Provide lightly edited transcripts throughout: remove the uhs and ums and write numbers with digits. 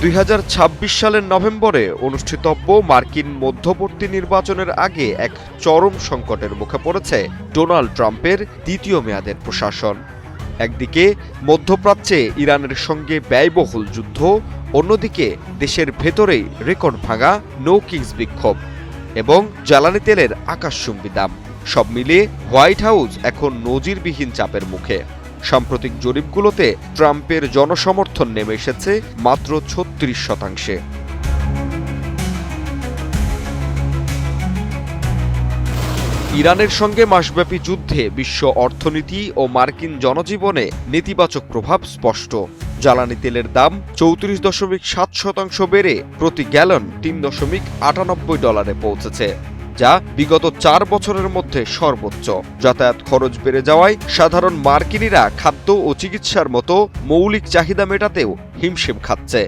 2026 সালের নভেম্বরে অনুষ্ঠিতব্য মার্কিন মধ্যবর্তী নির্বাচনের আগে এক চরম সংকটের মুখে পড়েছে ডোনাল্ড ট্রাম্পের দ্বিতীয় মেয়াদের প্রশাসন। একদিকে মধ্যপ্রাচ্যে ইরানের সঙ্গে ব্যয়বহুল যুদ্ধ, অন্যদিকে দেশের ভেতরেই রেকর্ড ভাঙা নো কিংস বিক্ষোভ এবং জ্বালানি তেলের আকাশচুম্বী দাম, সব মিলিয়ে হোয়াইট হাউস এখন নজিরবিহীন চাপের মুখে। সাম্প্রতিক জরিপগুলোতে ট্রাম্পের জনসমর্থন নেমে এসেছে মাত্র 36%। ইরানের সঙ্গে মাসব্যাপী যুদ্ধে বিশ্ব অর্থনীতি ও মার্কিন জনজীবনে নেতিবাচক প্রভাব স্পষ্ট। জ্বালানি তেলের দাম 34.7% বেড়ে প্রতি গ্যালন $3.98 পৌঁছেছে, যা বিগত 4 বছরের মধ্যে সর্বোচ্চ। যাতায়াত খরচ বেড়ে যাওয়ায় সাধারণ মার্কিনিরা খাদ্য ও চিকিৎসার মতো মৌলিক চাহিদা মেটাতেও হিমশিম খাচ্ছে।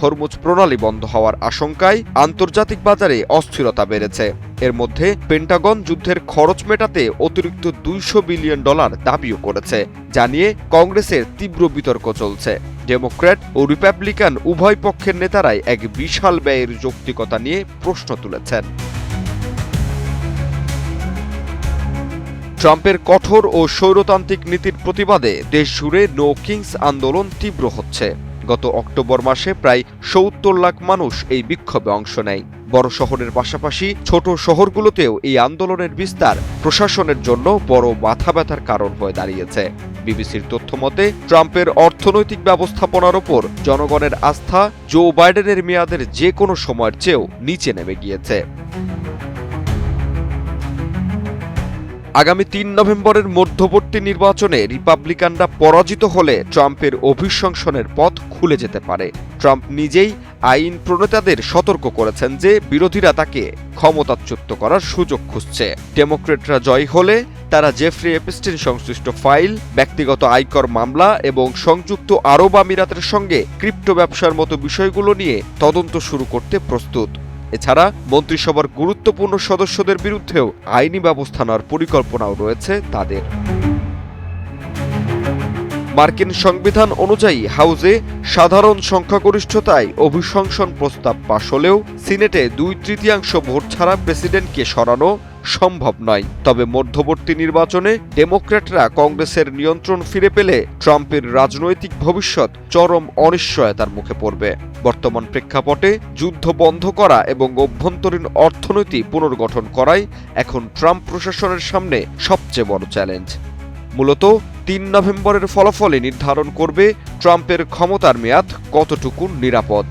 হরমুজ প্রণালী বন্ধ হওয়ার আশঙ্কায় আন্তর্জাতিক বাজারে অস্থিরতা বেড়েছে। এর মধ্যে পেন্টাগন যুদ্ধের খরচ মেটাতে অতিরিক্ত $200 বিলিয়ন দাবিও করেছে, যা নিয়ে কংগ্রেসের তীব্র বিতর্ক চলছে। ডেমোক্র্যাট ও রিপাবলিকান উভয় পক্ষের নেতারাই এক বিশাল ব্যয়ের যৌক্তিকতা নিয়ে প্রশ্ন তুলেছেন। ট্রাম্পের কঠোর ও স্বৈরতান্ত্রিক নীতির প্রতিবাদে দেশজুড়ে নো কিংস আন্দোলন তীব্র হচ্ছে। গত অক্টোবর মাসে প্রায় 70 লাখ মানুষ এই বিক্ষোভে অংশ নেয়। বড় শহরের পাশাপাশি ছোট শহরগুলোতেও এই আন্দোলনের বিস্তার প্রশাসনের জন্য বড় মাথা ব্যথার কারণ হয়ে দাঁড়িয়েছে। বিবিসির তথ্য মতে ট্রাম্পের অর্থনৈতিক ব্যবস্থাপনার ওপর জনগণের আস্থা জো বাইডেনের মেয়াদের যে কোনো সময়ের চেয়েও নিচে নেমে গিয়েছে। আগামী 3 নভেম্বরের মধ্যবর্তী নির্বাচনে রিপাবলিকানরা পরাজিত হলে ট্রাম্পের অভিশংসনের পথ খুলে যেতে পারে। ট্রাম্প নিজেই আইন প্রণেতাদের সতর্ক করেছেন যে বিরোধীরা তাকে ক্ষমতাচ্যুত করার সুযোগ খুঁজছে। ডেমোক্রেটরা জয়ী হলে তারা জেফ্রি এপস্টিন সংশ্লিষ্ট ফাইল, ব্যক্তিগত আয়কর মামলা এবং সংযুক্ত আরব আমিরাতের সঙ্গে ক্রিপ্টো ব্যবসার মতো বিষয়গুলো নিয়ে তদন্ত শুরু করতে প্রস্তুত। এছাড়া মন্ত্রিসভার গুরুত্বপূর্ণ সদস্যদের বিরুদ্ধেও আইনি ব্যবস্থা নেওয়ার পরিকল্পনাও রয়েছে তাদের। মার্কিন সংবিধান অনুযায়ী হাউজে সাধারণ সংখ্যাগরিষ্ঠতায় অভিশংসন প্রস্তাব পাশ হলেও সিনেটে 2/3 ভোট ছাড়া প্রেসিডেন্টকে সরানো সম্ভব নয়। তবে মধ্যবর্তী নির্বাচনে ডেমোক্র্যাটরা কংগ্রেসের নিয়ন্ত্রণ ফিরে পেলে ট্রাম্পের রাজনৈতিক ভবিষ্যৎ চরম অনিশ্চয়তার মুখে পড়বে। বর্তমান প্রেক্ষাপটে যুদ্ধ বন্ধ করা এবং অভ্যন্তরীণ অর্থনীতি পুনর্গঠন করাই এখন ট্রাম্প প্রশাসনের সামনে সবচেয়ে বড় চ্যালেঞ্জ। মূলত 3 নভেম্বরের ফলাফলই নির্ধারণ করবে ট্রাম্পের ক্ষমতার মেয়াদ কতটুকু নিরাপদ।